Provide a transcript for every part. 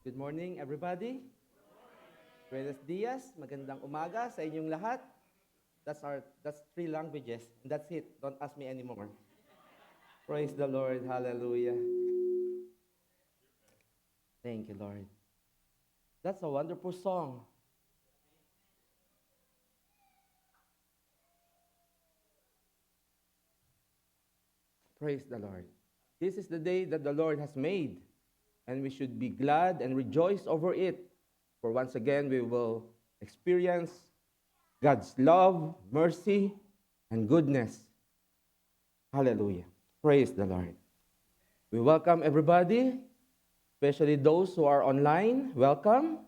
Good morning, everybody. Buenos dias, magandang umaga sa inyong lahat. That's three languages. And that's it. Don't ask me anymore. Praise the Lord. Hallelujah. Thank you, Lord. That's a wonderful song. Praise the Lord. This is the day that the Lord has made, and we should be glad and rejoice over it. For once again, we will experience God's love, mercy, and goodness. Hallelujah. Praise the Lord. We welcome everybody, especially those who are online. Welcome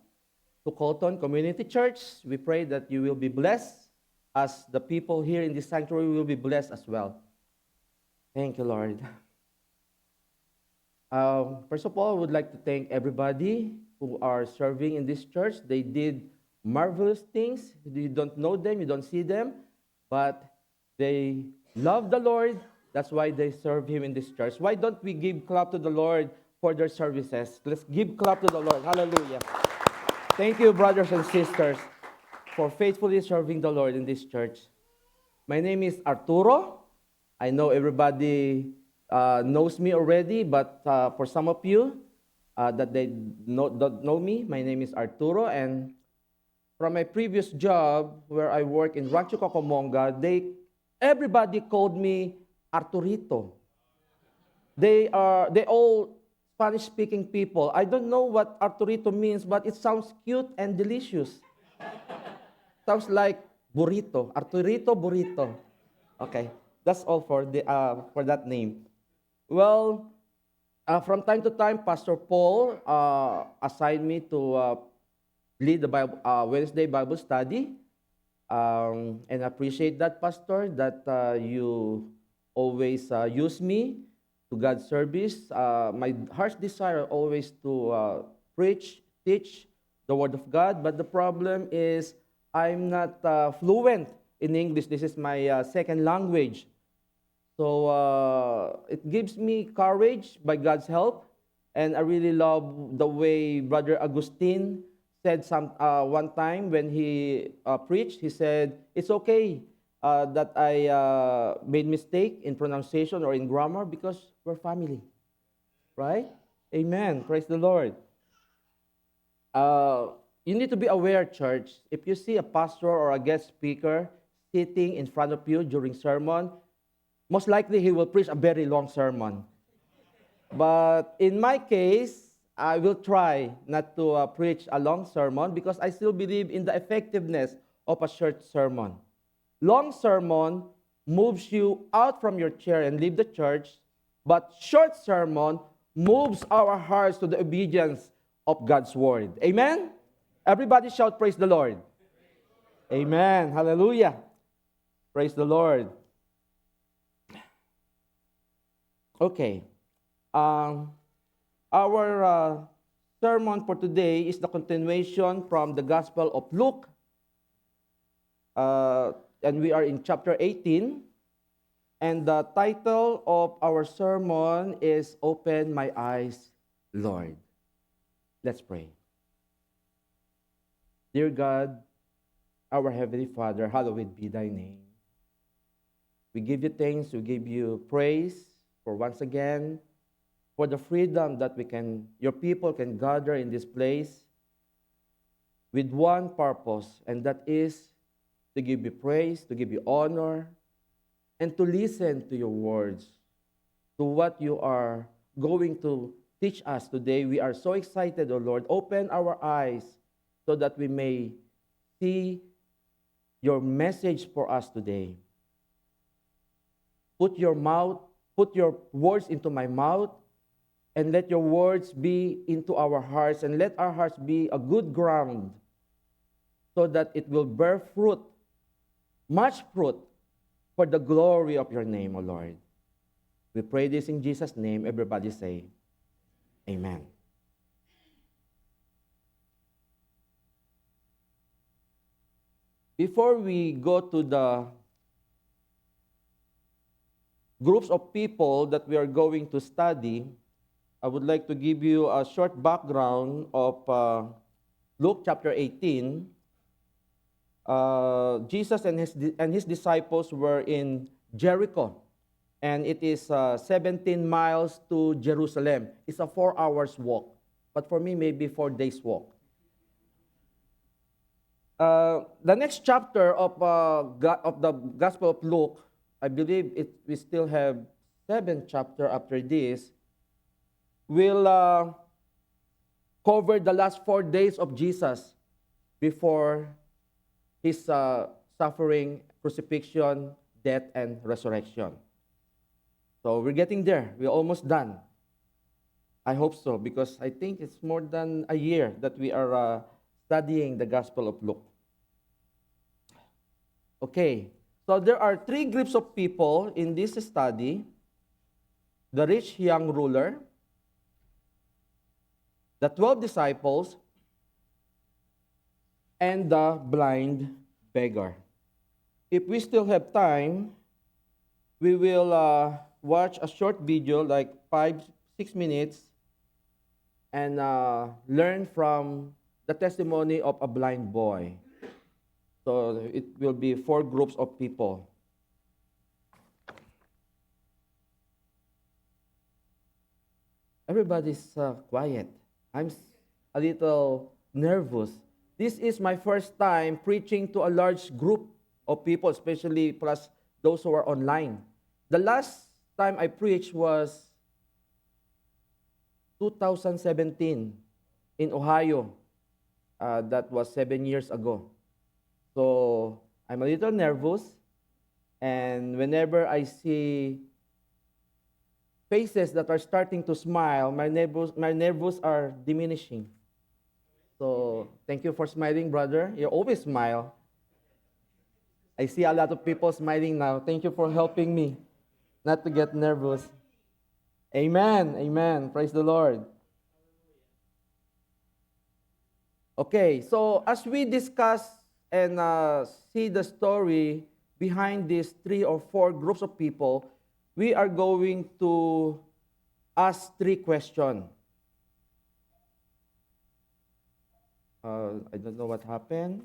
to Colton Community Church. We pray that you will be blessed as the people here in this sanctuary will be blessed as well. Thank you, Lord. First of all, I would like to thank everybody who are serving in this church. They did marvelous things. You don't know them, you don't see them, but they love the Lord. That's why they serve Him in this church. Why don't we give clap to the Lord for their services? Let's give clap to the Lord. Hallelujah. Thank you, brothers and sisters, for faithfully serving the Lord in this church. My name is Arturo. I know everybody knows me already, but for some of you that don't know me, my name is Arturo. And from my previous job, where I work in Rancho Cucamonga, everybody called me Arturito. They all Spanish-speaking people. I don't know what Arturito means, but it sounds cute and delicious. Sounds like burrito. Arturito burrito. Okay, that's all for that name. Well, from time to time, Pastor Paul assigned me to lead the Wednesday Bible study, and I appreciate that, Pastor, that you always use me to God's service. My heart's desire always to preach, teach the Word of God, but the problem is I'm not fluent in English. This is my second language. So it gives me courage by God's help. And I really love the way Brother Agustin said one time when he preached. He said, it's okay that I made mistake in pronunciation or in grammar because we're family. Right? Amen. Praise the Lord. You need to be aware, church. If you see a pastor or a guest speaker sitting in front of you during sermon, most likely he will preach a very long sermon. But in my case, I will try not to preach a long sermon because I still believe in the effectiveness of a short sermon. Long sermon moves you out from your chair and leave the church, but short sermon moves our hearts to the obedience of God's word. Amen? Everybody shout, praise the Lord. Amen. Hallelujah. Praise the Lord. Okay. Our sermon for today is the continuation from the Gospel of Luke. And we are in chapter 18. And the title of our sermon is Open My Eyes, Lord. Let's pray. Dear God, our Heavenly Father, hallowed be thy name. We give you thanks, we give you praise for once again, for the freedom that your people can gather in this place with one purpose, and that is to give you praise, to give you honor, and to listen to your words, to what you are going to teach us today. We are so excited, O Lord. Open our eyes so that we may see your message for us today. Put your words into my mouth, and let your words be into our hearts, and let our hearts be a good ground so that it will bear fruit, much fruit, for the glory of your name, O Lord. We pray this in Jesus' name. Everybody say, amen. Before we go to the groups of people that we are going to study, I would like to give you a short background of Luke chapter 18. Jesus and his disciples were in Jericho, and it is 17 miles to Jerusalem. It's a 4 hours walk, but for me, maybe 4 days walk. The next chapter of the Gospel of Luke, I believe we still have 7 chapter after this, will cover the last 4 days of Jesus before his suffering, crucifixion, death, and resurrection. So we're getting there. We're almost done. I hope so, because I think it's more than a year that we are studying the Gospel of Luke. Okay, so there are 3 groups of people in this study: the rich young ruler, the 12 disciples, and the blind beggar. If we still have time, we will watch a short video, like 5-6 minutes, and learn from the testimony of a blind boy. So it will be 4 groups of people. Everybody's quiet. I'm a little nervous. This is my first time preaching to a large group of people, especially plus those who are online. The last time I preached was 2017 in Ohio. That was 7 years ago. So I'm a little nervous, and whenever I see faces that are starting to smile, my nerves are diminishing. So thank you for smiling, brother. You always smile. I see a lot of people smiling now. Thank you for helping me not to get nervous. Amen. Amen. Praise the Lord. Okay, so as we discuss and see the story behind these 3 or 4 groups of people, we are going to ask 3 questions. I don't know what happened.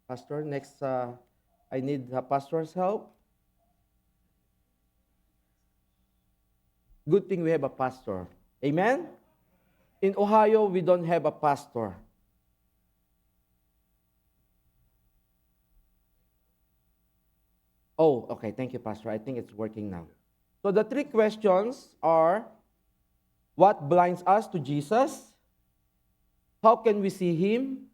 Pastor, next, I need the pastor's help. Good thing we have a pastor. Amen? In Ohio, we don't have a pastor. Oh, okay. Thank you, Pastor. I think it's working now. So the 3 questions are: what blinds us to Jesus? How can we see him?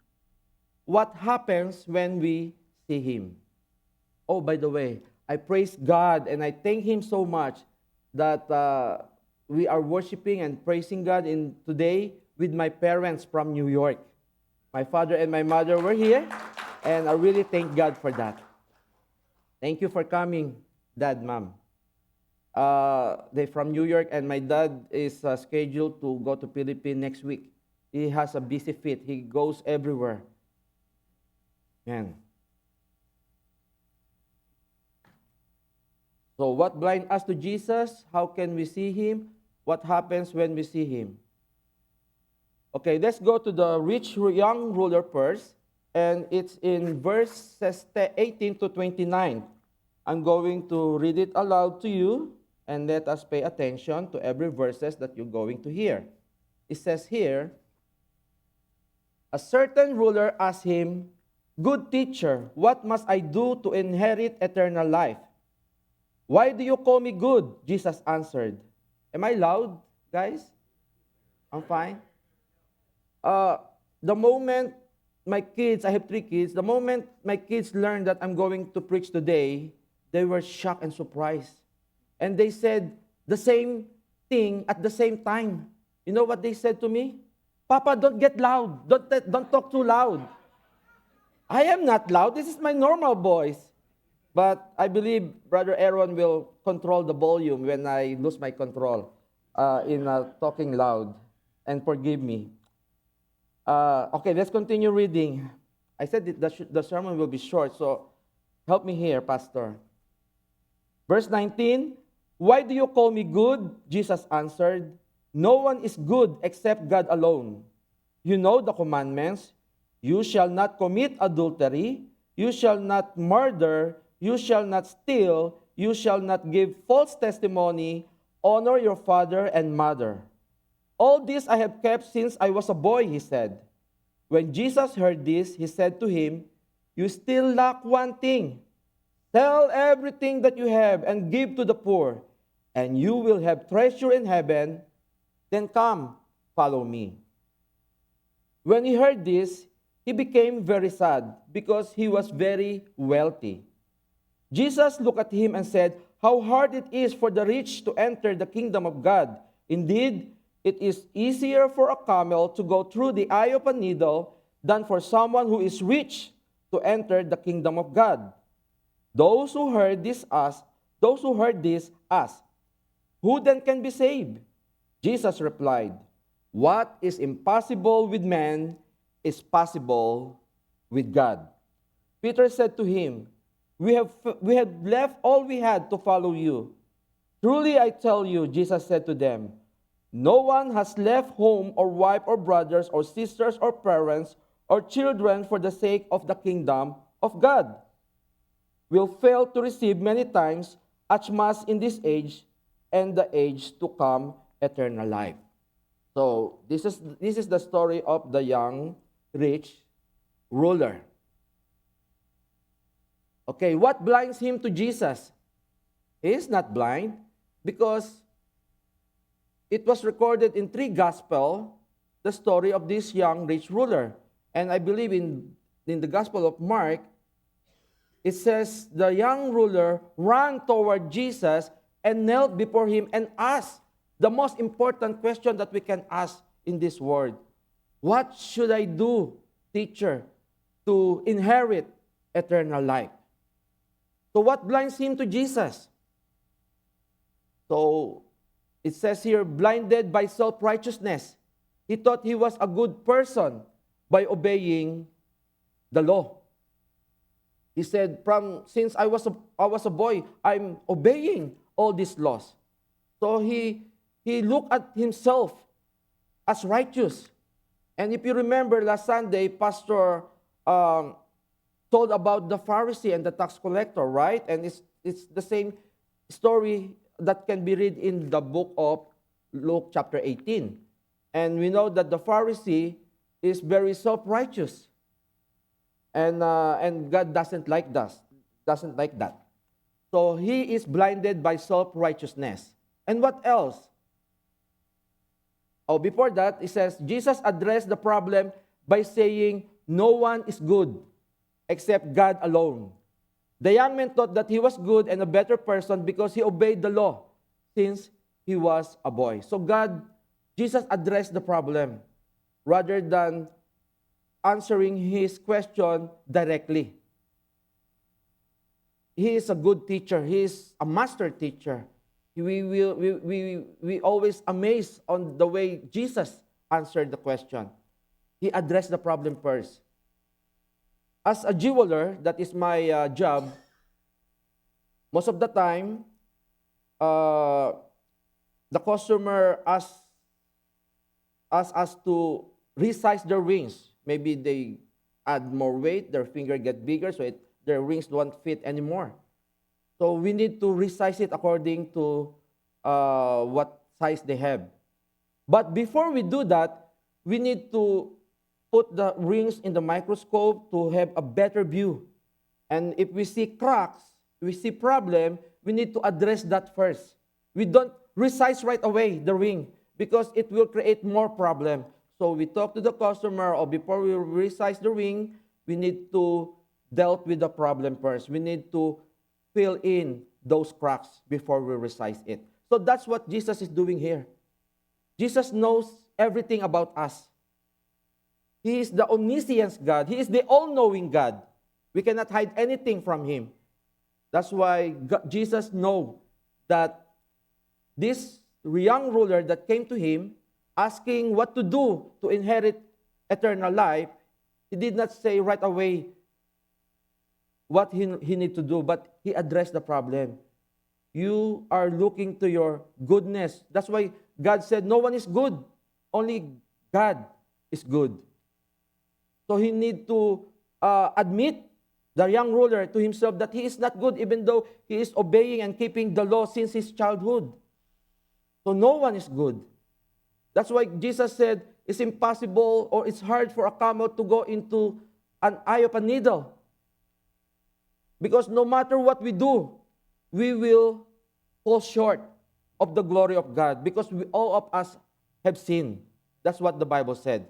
What happens when we see him? Oh, by the way, I praise God and I thank him so much that we are worshiping and praising God today with my parents from New York. My father and my mother were here, and I really thank God for that. Thank you for coming, Dad, Mom. They're from New York, and my dad is scheduled to go to Philippines next week. He has a busy feet. He goes everywhere. Man. So what blinds us to Jesus? How can we see him? What happens when we see him? Okay, let's go to the rich young ruler first, and it's in verses 18 to 29. I'm going to read it aloud to you, and let us pay attention to every verses that you're going to hear. It says here, a certain ruler asked him, "Good teacher, what must I do to inherit eternal life?" "Why do you call me good?" Jesus answered. Am I loud, guys? I'm fine. The moment my kids, I have 3 kids, the moment my kids learned that I'm going to preach today, they were shocked and surprised. And they said the same thing at the same time. You know what they said to me? "Papa, don't get loud. Don't talk too loud." I am not loud. This is my normal voice. But I believe Brother Aaron will control the volume when I lose my control in talking loud. And forgive me. Okay, let's continue reading. I said the sermon will be short, so help me here, Pastor. Verse 19, "Why do you call me good?" Jesus answered, "No one is good except God alone. You know the commandments. You shall not commit adultery. You shall not murder. You shall not steal. You shall not give false testimony. Honor your father and mother." "All this I have kept since I was a boy," he said. When Jesus heard this, he said to him, "You still lack one thing. Sell everything that you have and give to the poor, and you will have treasure in heaven. Then come, follow me." When he heard this, he became very sad because he was very wealthy. Jesus looked at him and said, "How hard it is for the rich to enter the kingdom of God. Indeed, it is easier for a camel to go through the eye of a needle than for someone who is rich to enter the kingdom of God." Those who heard this asked, "Who then can be saved?" Jesus replied, "What is impossible with man is possible with God." Peter said to him, we have left all we had to follow you." "Truly I tell you," Jesus said to them, "no one has left home or wife or brothers or sisters or parents or children for the sake of the kingdom of God will fail to receive many times as much in this age and the age to come eternal life." So this is the story of the young rich ruler. Okay, what blinds him to Jesus? He is not blind because it was recorded in 3 Gospels, the story of this young rich ruler. And I believe in the Gospel of Mark, it says the young ruler ran toward Jesus and knelt before him and asked the most important question that we can ask in this world. "What should I do, teacher, to inherit eternal life?" So what blinds him to Jesus? So it says here, blinded by self-righteousness. He thought he was a good person by obeying the law. He said, since I was a boy, I'm obeying all these laws. So he looked at himself as righteous. And if you remember last Sunday, Pastor told about the Pharisee and the tax collector, right? And it's the same story that can be read in the book of Luke chapter 18. And we know that the Pharisee is very self-righteous. And God doesn't like that. So he is blinded by self-righteousness. And what else? Oh, before that, it says, Jesus addressed the problem by saying, no one is good except God alone. The young man thought that he was good and a better person because he obeyed the law since he was a boy. So Jesus addressed the problem rather than answering his question directly. He is a good teacher. He is a master teacher. We always amazed on the way Jesus answered the question. He addressed the problem first. As a jeweler, that is my job, most of the time, the customer asks us to resize their rings. Maybe they add more weight, their finger get bigger, so their rings don't fit anymore. So we need to resize it according to what size they have. But before we do that, we need to put the rings in the microscope to have a better view. And if we see cracks, we see problem, we need to address that first. We don't resize right away the ring because it will create more problem. So we talk to the customer, or before we resize the ring, we need to deal with the problem first. We need to fill in those cracks before we resize it. So that's what Jesus is doing here. Jesus knows everything about us. He is the omniscient God. He is the all-knowing God. We cannot hide anything from Him. That's why Jesus knows that this young ruler that came to Him, asking what to do to inherit eternal life, He did not say right away what he need to do, but He addressed the problem. you are looking to your goodness. That's why God said, no one is good. Only God is good. So he need to admit, the young ruler, to himself that he is not good, even though he is obeying and keeping the law since his childhood. So no one is good. That's why Jesus said, it's impossible or it's hard for a camel to go into an eye of a needle. Because no matter what we do, we will fall short of the glory of God, because all of us have sinned. That's what the Bible said.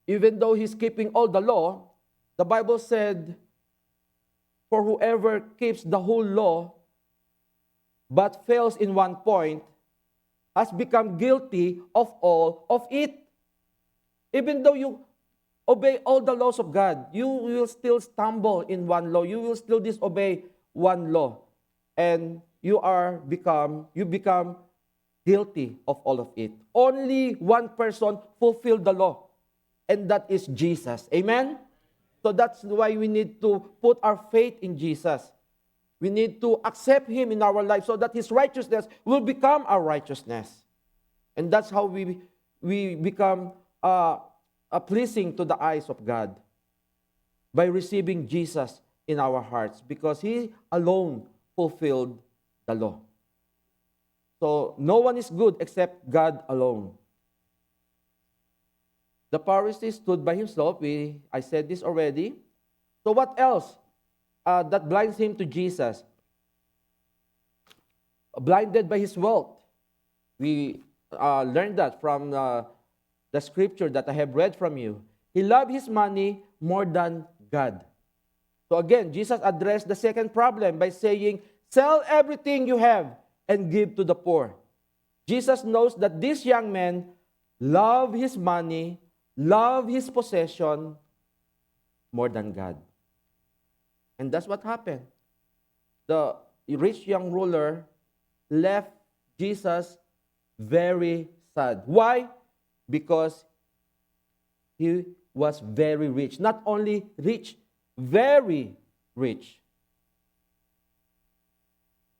Even though he's keeping all the law, the Bible said, for whoever keeps the whole law but fails in one point has become guilty of all of it. Even though you obey all the laws of God, you will still stumble in one law. You will still disobey one law. And you become guilty of all of it. Only one person fulfilled the law, and that is Jesus. Amen? So that's why we need to put our faith in Jesus. We need to accept him in our life so that his righteousness will become our righteousness. And that's how we become pleasing to the eyes of God, by receiving Jesus in our hearts, because he alone fulfilled the law. So no one is good except God alone. The Pharisee stood by himself. I said this already. So what else that blinds him to Jesus? Blinded by his wealth. We learned that from the scripture that I have read from you. He loved his money more than God. So again, Jesus addressed the second problem by saying, sell everything you have and give to the poor. Jesus knows that this young man loved his money, love his possession more than God. And that's what happened. The rich young ruler left Jesus very sad. Why? Because he was very rich. Not only rich, very rich.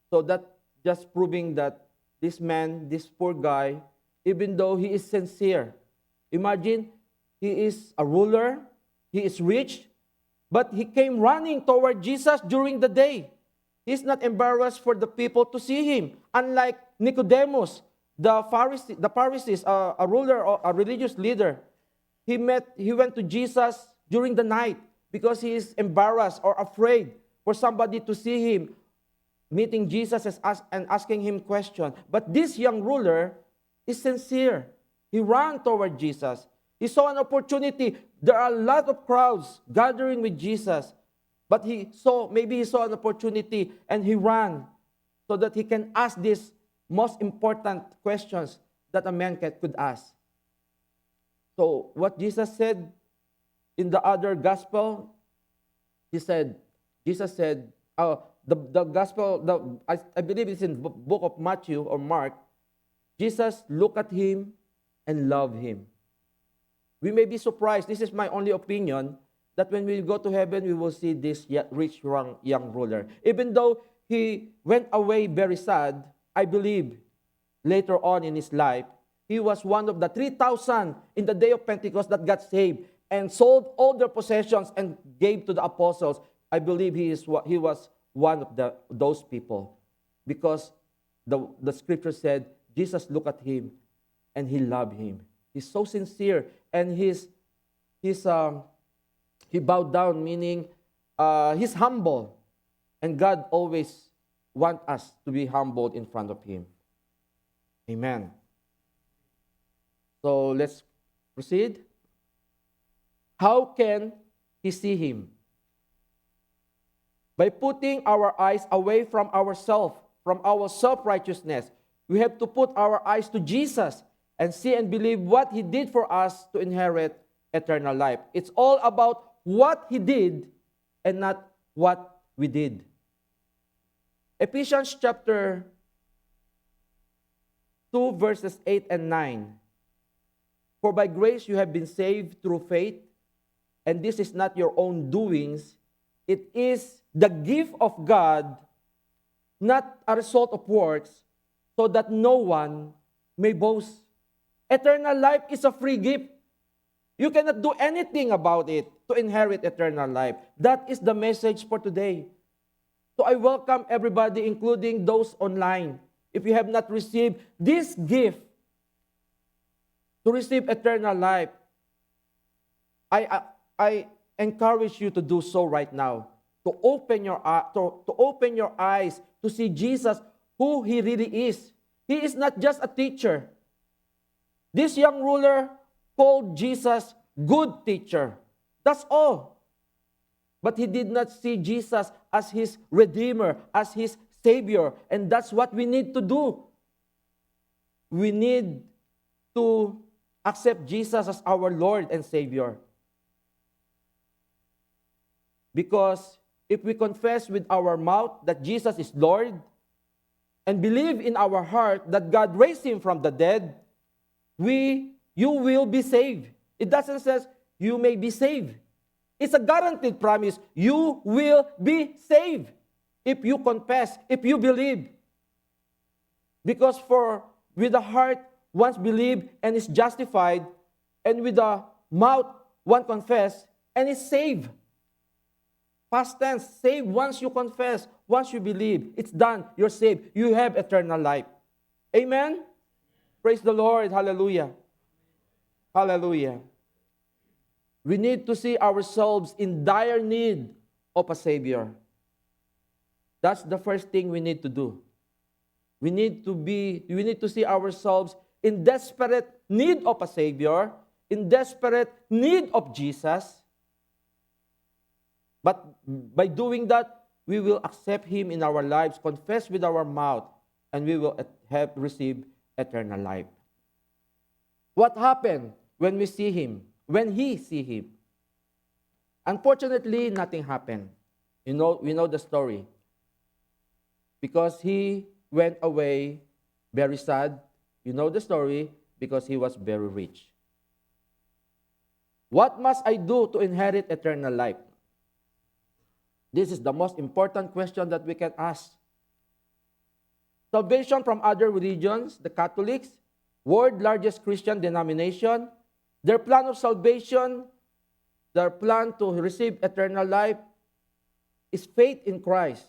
So that just proving that this man, this poor guy, even though he is sincere, imagine, he is a ruler, he is rich, but he came running toward Jesus during the day. He's not embarrassed for the people to see him. Unlike Nicodemus, the Pharisees, a ruler or a religious leader, he went to Jesus during the night because he is embarrassed or afraid for somebody to see him meeting Jesus and asking him questions. But this young ruler is sincere. He ran toward Jesus. He saw an opportunity. There are a lot of crowds gathering with Jesus. But maybe he saw an opportunity and he ran so that he can ask these most important questions that a man could ask. So what Jesus said in the other gospel, Jesus said, the gospel, I believe it's in the book of Matthew or Mark, Jesus looked at him and loved him. We may be surprised, this is my only opinion, that when we go to heaven, we will see this rich young ruler. Even though he went away very sad, I believe later on in his life, he was one of the 3,000 in the day of Pentecost that got saved and sold all their possessions and gave to the apostles. I believe he was one of those people, because the scripture said Jesus looked at him and he loved him. He's so sincere, and he bowed down, meaning he's humble, and God always wants us to be humbled in front of him. Amen. So let's proceed. How can he see him? By putting our eyes away from ourselves, from our self-righteousness. We have to put our eyes to Jesus and see and believe what he did for us to inherit eternal life. It's all about what he did and not what we did. Ephesians chapter 2 verses 8 and 9. For by grace you have been saved through faith, and this is not your own doings. It is the gift of God, not a result of works, so that no one may boast. Eternal life is a free gift. You cannot do anything about it to inherit eternal life. That is the message for today. So I welcome everybody, including those online. If you have not received this gift to receive eternal life, I encourage you to do so right now. To open your eyes to see Jesus, who He really is. He is not just a teacher. This young ruler called Jesus good teacher. That's all. But he did not see Jesus as his Redeemer, as his Savior. And that's what we need to do. We need to accept Jesus as our Lord and Savior. Because if we confess with our mouth that Jesus is Lord and believe in our heart that God raised Him from the dead, you will be saved. It doesn't say you may be saved. It's a guaranteed promise. You will be saved if you confess, if you believe. Because with the heart once believed and is justified, and with the mouth one confess and is saved. Past tense, saved once you confess, once you believe. It's done. You're saved. You have eternal life. Amen? Praise the Lord. Hallelujah. Hallelujah. We need to see ourselves in dire need of a Savior. That's the first thing we need to do. We need to see ourselves in desperate need of a Savior, in desperate need of Jesus. But by doing that, we will accept Him in our lives, confess with our mouth, and we will have received eternal life. What happened when we see Him? When He see Him? Unfortunately, nothing happened. We know the story. Because He went away very sad. You know the story, because He was very rich. What must I do to inherit eternal life? This is the most important question that we can ask. Salvation from other religions, the Catholics, world largest Christian denomination, their plan of salvation, their plan to receive eternal life is faith in Christ.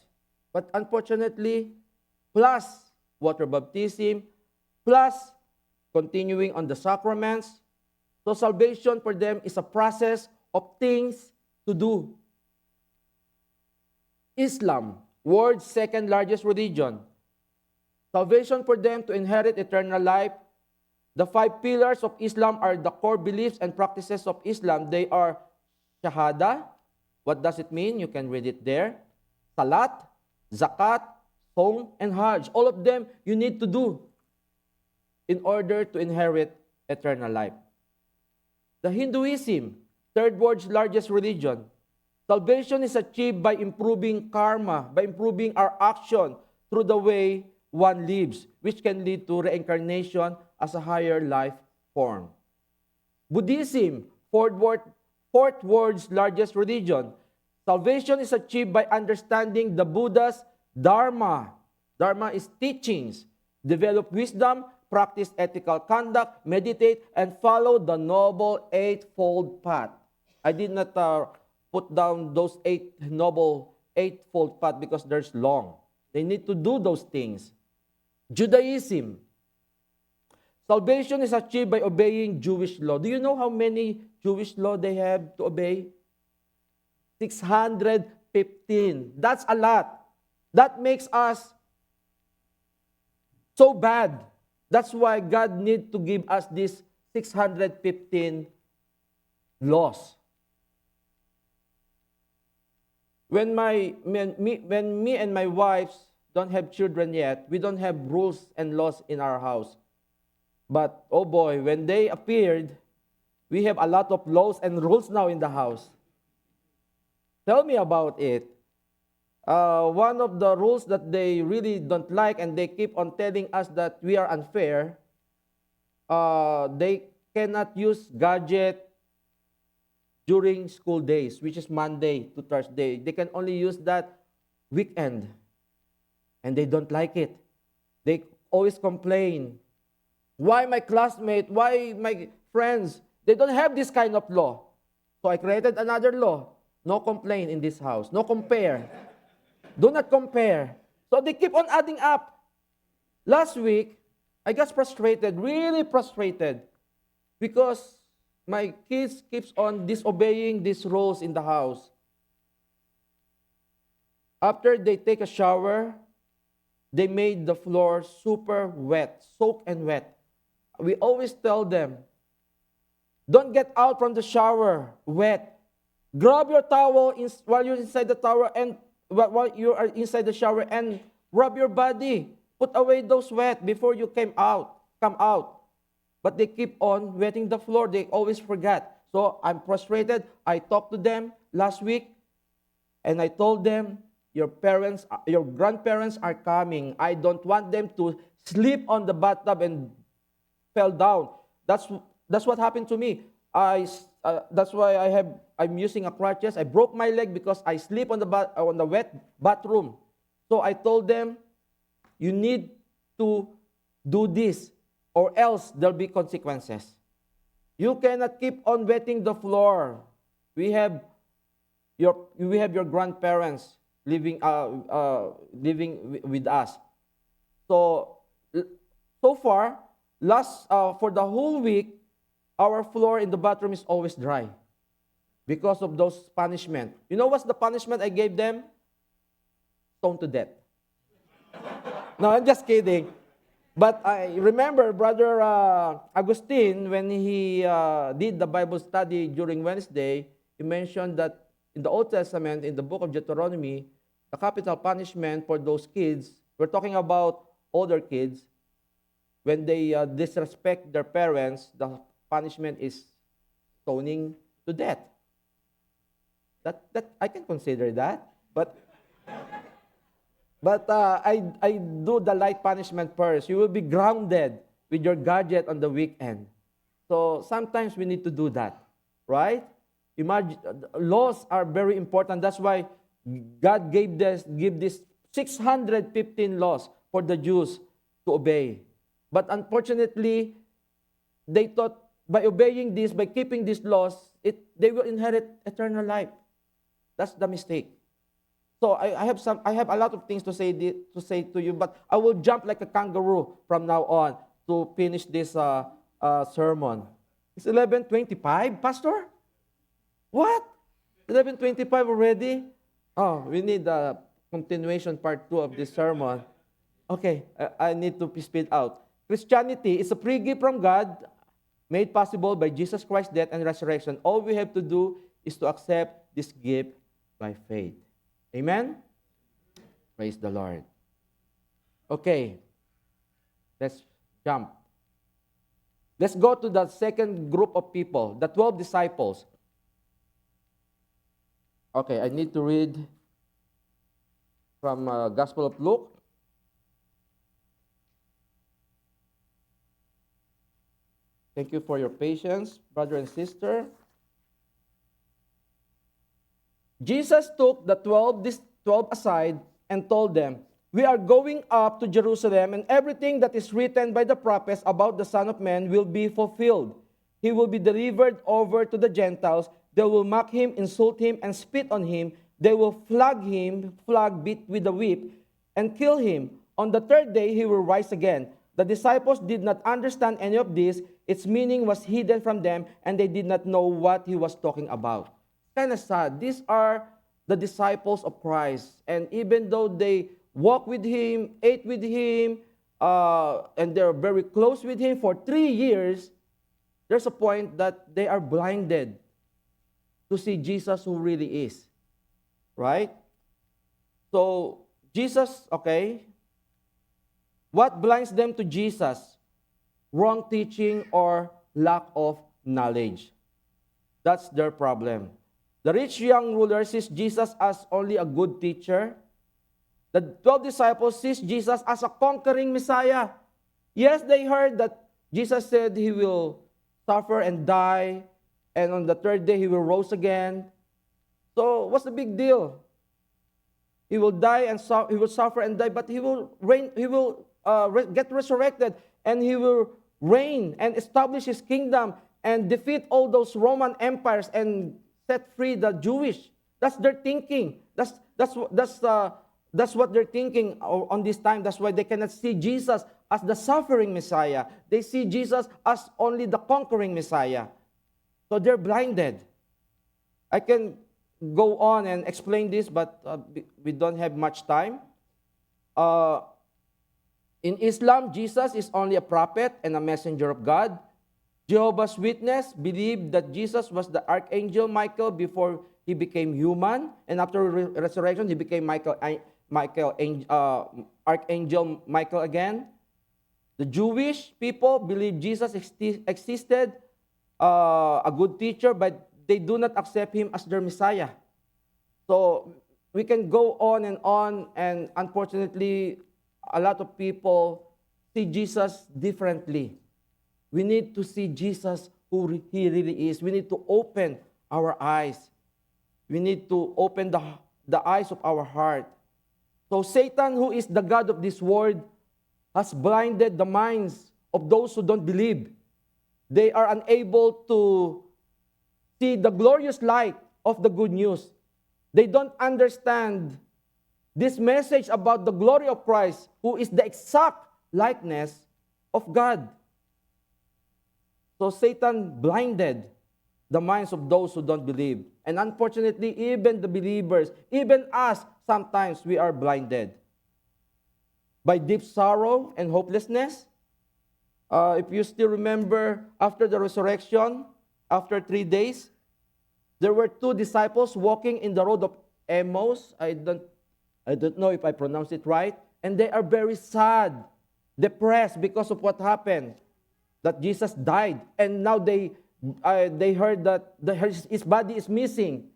But unfortunately, plus water baptism, plus continuing on the sacraments. So salvation for them is a process of things to do. Islam, world's second largest religion. Salvation for them to inherit eternal life. The 5 pillars of Islam are the core beliefs and practices of Islam. They are Shahada. What does it mean? You can read it there. Salat, Zakat, Sawm, and Hajj. All of them you need to do in order to inherit eternal life. The Hinduism, third world's largest religion. Salvation is achieved by improving karma, by improving our action through the way one lives, which can lead to reincarnation as a higher life form. Buddhism, fourth world's largest religion. Salvation is achieved by understanding the Buddha's Dharma. Dharma is teachings. Develop wisdom, practice ethical conduct, meditate, and follow the Noble Eightfold Path. I did not put down those Noble Eightfold Path because there's long. They need to do those things. Judaism. Salvation is achieved by obeying Jewish law. Do you know how many Jewish law they have to obey? 615. That's a lot. That makes us so bad. That's why God needs to give us these 615 laws. When me and my wife don't have children yet, we don't have rules and laws in our house. But, oh boy, when they appeared, we have a lot of laws and rules now in the house. Tell me about it. One of the rules that they really don't like, and they keep on telling us that we are unfair, they cannot use gadget during school days, which is Monday to Thursday. They can only use that weekend. and they don't like it. They always complain. Why my classmate, why my friends, they don't have this kind of law. So I created another law. No complain in this house. No compare. Do not compare. So they keep on adding up. Last week, I got frustrated, really frustrated, because my kids keeps on disobeying these rules in the house. After they take a shower, they made the floor super wet, soaked and wet. We always tell them, don't get out from the shower wet. Grab your towel while you're inside the tower and while you are inside the shower and rub your body. Put away those wet before you come out. But they keep on wetting the floor. They always forget. So I'm frustrated. I talked to them last week and I told them, your grandparents are coming. I don't want them to sleep on the bathtub and fell down. That's what happened to me. That's why I'm using a crutches. I broke my leg because I sleep on the wet bathroom. So I told them, you need to do this, or else there'll be consequences. You cannot keep on wetting the floor. We have your grandparents living with us. So far, for the whole week, our floor in the bathroom is always dry because of those punishment. You know what's the punishment I gave them? Stoned to death. No, I'm just kidding. But I remember Brother Agustin, when he did the Bible study during Wednesday, he mentioned that in the Old Testament, in the book of Deuteronomy, the capital punishment for those kids, we're talking about older kids, when they disrespect their parents, the punishment is stoning to death. That I can consider that, but I do the light punishment first. You will be grounded with your gadget on the weekend. So sometimes we need to do that, right? Imagine, laws are very important. That's why God give this 615 laws for the Jews to obey. But unfortunately, they thought by obeying this, by keeping these laws, they will inherit eternal life. That's the mistake. So I have a lot of things to say to you, but I will jump like a kangaroo from now on to finish this sermon. It's 11:25, Pastor. What? 11:25 already? Oh, we need the continuation part 2 of this sermon. Okay, I need to speed out. Christianity is a free gift from God, made possible by Jesus Christ's death and resurrection. All we have to do is to accept this gift by faith. Amen? Praise the Lord. Okay, let's jump. Let's go to the second group of people, the 12 disciples. Okay, I need to read from Gospel of Luke. Thank you for your patience, brother and sister. Jesus took the 12 aside and told them, we are going up to Jerusalem, and everything that is written by the prophets about the Son of Man will be fulfilled. He will be delivered over to the Gentiles. They will mock him, insult him, and spit on him. They will beat with a whip, and kill him. On the third day, he will rise again. The disciples did not understand any of this. Its meaning was hidden from them, and they did not know what he was talking about. Kind of sad. These are the disciples of Christ. And even though they walked with him, ate with him, and they're very close with him for 3 years, there's a point that they are blinded to see Jesus who really is. Right? So, Jesus, okay, what blinds them to Jesus? Wrong teaching or lack of knowledge. That's their problem. The rich young ruler sees Jesus as only a good teacher. The 12 disciples sees Jesus as a conquering Messiah. Yes, they heard that Jesus said he will suffer and die, and on the third day he will rise again. So, what's the big deal? He will die and he will suffer and die, but he will reign. He will get resurrected, and he will reign and establish his kingdom and defeat all those Roman empires and set free the Jewish. That's their thinking. That's what they're thinking on this time. That's why they cannot see Jesus as the suffering Messiah. They see Jesus as only the conquering Messiah. So they're blinded. I can go on and explain this, but we don't have much time. In Islam, Jesus is only a prophet and a messenger of God. Jehovah's Witness believe that Jesus was the Archangel Michael before he became human, and after resurrection, he became Archangel Michael again. The Jewish people believe Jesus existed, a good teacher, but they do not accept him as their Messiah. So we can go on, and unfortunately, a lot of people see Jesus differently. We need to see Jesus who he really is. We need to open our eyes. We need to open the eyes of our heart. So Satan, who is the god of this world, has blinded the minds of those who don't believe. They are unable to see the glorious light of the good news. They don't understand this message about the glory of Christ, who is the exact likeness of God. So Satan blinded the minds of those who don't believe. And unfortunately, even the believers, even us, sometimes we are blinded by deep sorrow and hopelessness. If you still remember, after the resurrection, after 3 days, there were 2 disciples walking in the road of Emmaus. I don't know if I pronounced it right. And they are very sad, depressed because of what happened, that Jesus died. And now they heard that his body is missing.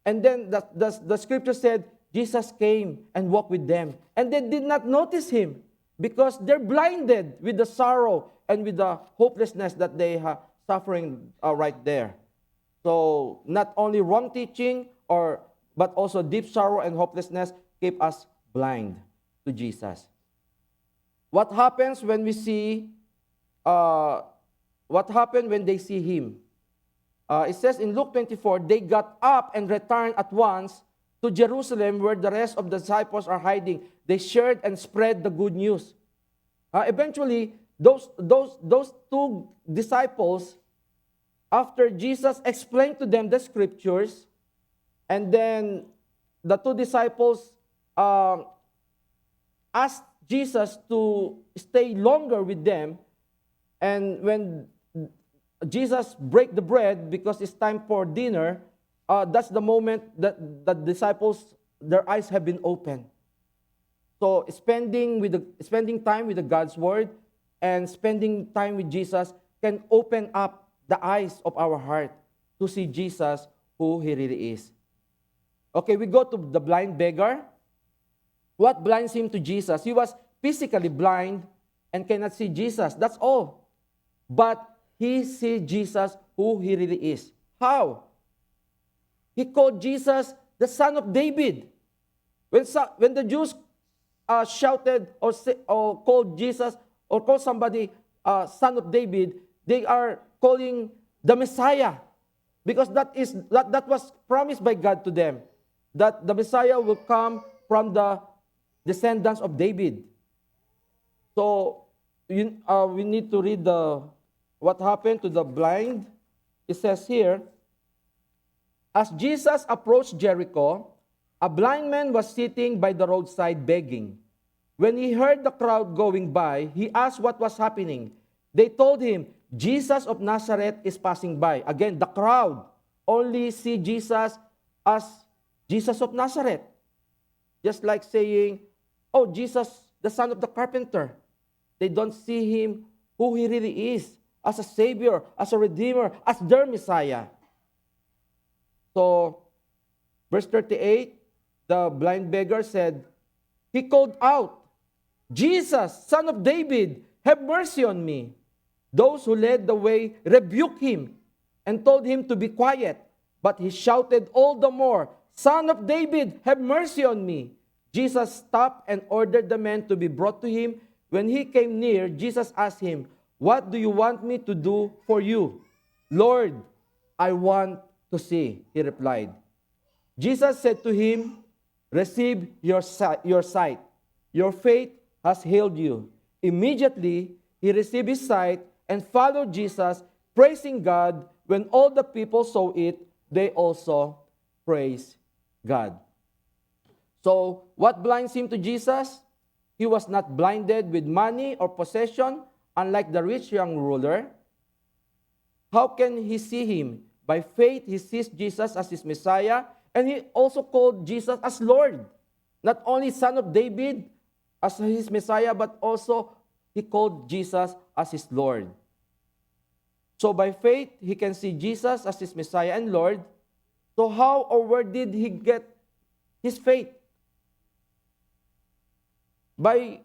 And then the scripture said, Jesus came and walked with them. And they did not notice him because they're blinded with the sorrow and with the hopelessness that they are suffering right there. So not only wrong teaching, but also deep sorrow and hopelessness keep us blind to Jesus. What happens when we see, what happened when they see him? It says in Luke 24, they got up and returned at once to Jerusalem where the rest of the disciples are hiding. They shared and spread the good news. Eventually, those 2 disciples, after Jesus explained to them the scriptures, and then the 2 disciples asked Jesus to stay longer with them. And when Jesus break the bread because it's time for dinner, that's the moment that the disciples, their eyes have been opened. So spending time with the God's word and spending time with Jesus can open up the eyes of our heart to see Jesus who he really is. Okay, we go to the blind beggar. What blinds him to Jesus? He was physically blind and cannot see Jesus. That's all. But he sees Jesus who he really is. How? He called Jesus the Son of David. When the Jews shouted or called Jesus or called somebody Son of David, they are calling the Messiah, because that was promised by God to them, that the Messiah will come from the descendants of David. So we need to read what happened to the blind. It says here, as Jesus approached Jericho, a blind man was sitting by the roadside begging. When he heard the crowd going by, he asked what was happening. They told him, Jesus of Nazareth is passing by. Again, the crowd only see Jesus as Jesus of Nazareth. Just like saying, oh, Jesus, the son of the carpenter. They don't see him who he really is, as a Savior, as a Redeemer, as their Messiah. So, verse 38, the blind beggar said, he called out, Jesus, Son of David, have mercy on me. Those who led the way rebuked him and told him to be quiet. But he shouted all the more, Son of David, have mercy on me." Jesus stopped and ordered the man to be brought to him. When he came near, Jesus asked him, "What do you want me to do for you?" "Lord, I want to see," he replied. Jesus said to him, "Receive your sight. Your faith has healed you." Immediately, he received his sight and followed Jesus, praising God. When all the people saw it, they also praised God. So, what blinds him to Jesus? He was not blinded with money or possession, unlike the rich young ruler. How can he see him? By faith, he sees Jesus as his Messiah, and he also called Jesus as Lord. Not only Son of David as his Messiah, but also he called Jesus as his Lord. So by faith, he can see Jesus as his Messiah and Lord. So how or where did he get his faith? By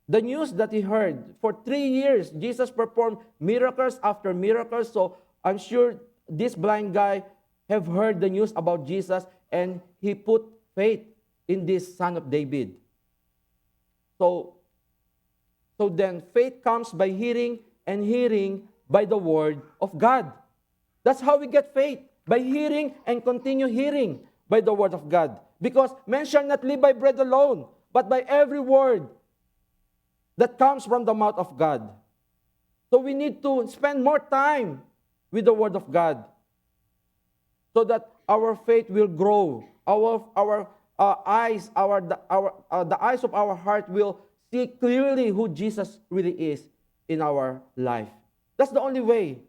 the news that he heard. For 3 years, Jesus performed miracles after miracles. So I'm sure this blind guy have heard the news about Jesus, and he put faith in this Son of David. So then faith comes by hearing, and hearing by the word of God. That's how we get faith, by hearing and continue hearing by the word of God. Because men shall not live by bread alone, but by every word that comes from the mouth of God. So we need to spend more time with the word of God, so that our faith will grow. Our eyes, the eyes of our heart will see clearly who Jesus really is in our life. That's the only way.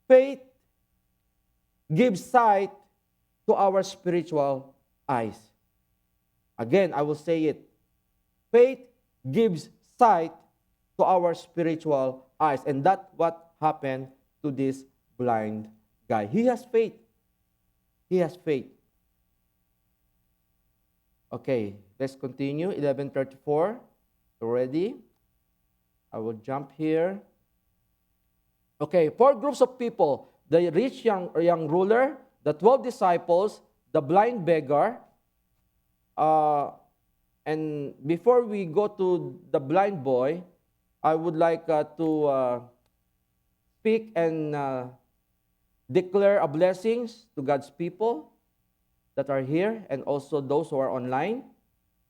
Faith gives sight to our spiritual eyes. Again, I will say it. Faith gives sight to our spiritual eyes. And that's what happened to this blind guy. He has faith. He has faith. Okay, let's continue. 11:34. Already. I will jump here. Okay, 4 groups of people. The rich young ruler, the 12 disciples, the blind beggar. And before we go to the blind boy, I would like to speak and declare a blessings to God's people that are here, and also those who are online.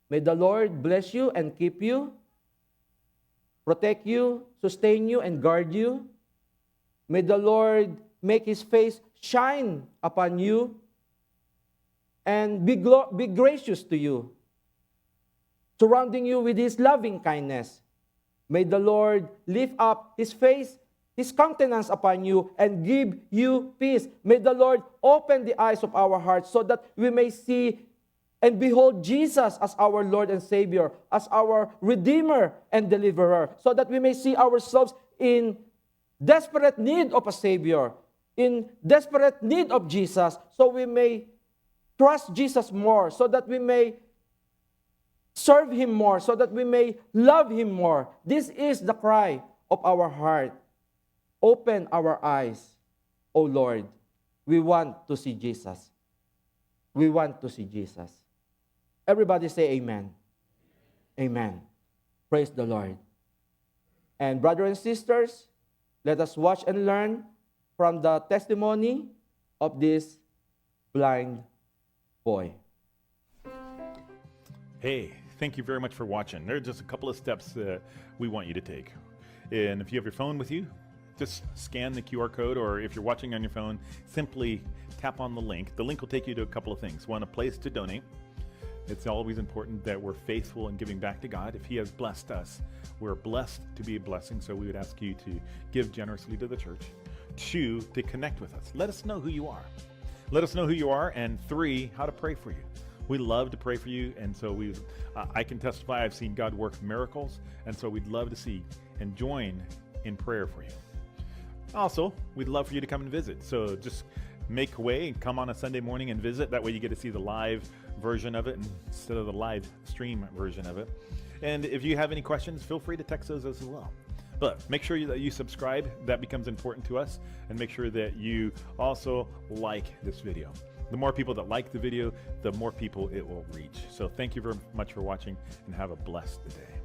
May the Lord bless you and keep you, protect you, sustain you, and guard you. May the Lord make His face shine upon you and be gracious to you, surrounding you with His loving kindness. May the Lord lift up His face, His countenance upon you, and give you peace. May the Lord open the eyes of our hearts so that we may see and behold Jesus as our Lord and Savior, as our Redeemer and Deliverer, so that we may see ourselves in desperate need of a Savior, in desperate need of Jesus, so we may trust Jesus more, so that we may serve Him more, so that we may love Him more. This is the cry of our heart. Open our eyes, O Lord. We want to see Jesus. We want to see Jesus. Everybody say amen. Amen. Praise the Lord. And brothers and sisters, let us watch and learn from the testimony of this blind boy. Hey, thank you very much for watching. There are just a couple of steps that we want you to take. And if you have your phone with you, just scan the QR code, or if you're watching on your phone, simply tap on the link. The link will take you to a couple of things. One, a place to donate. It's always important that we're faithful in giving back to God. If He has blessed us, we're blessed to be a blessing, so we would ask you to give generously to the church. 2, to connect with us. Let us know who you are. Let us know who you are. And 3, how to pray for you. We love to pray for you, and so I can testify I've seen God work miracles, and so we'd love to see and join in prayer for you. Also, we'd love for you to come and visit. So just make way and come on a Sunday morning and visit. That way you get to see the live version of it instead of the live stream version of it. And if you have any questions, feel free to text those as well. But make sure that you subscribe. That becomes important to us. And make sure that you also like this video. The more people that like the video, the more people it will reach. So thank you very much for watching, and have a blessed day.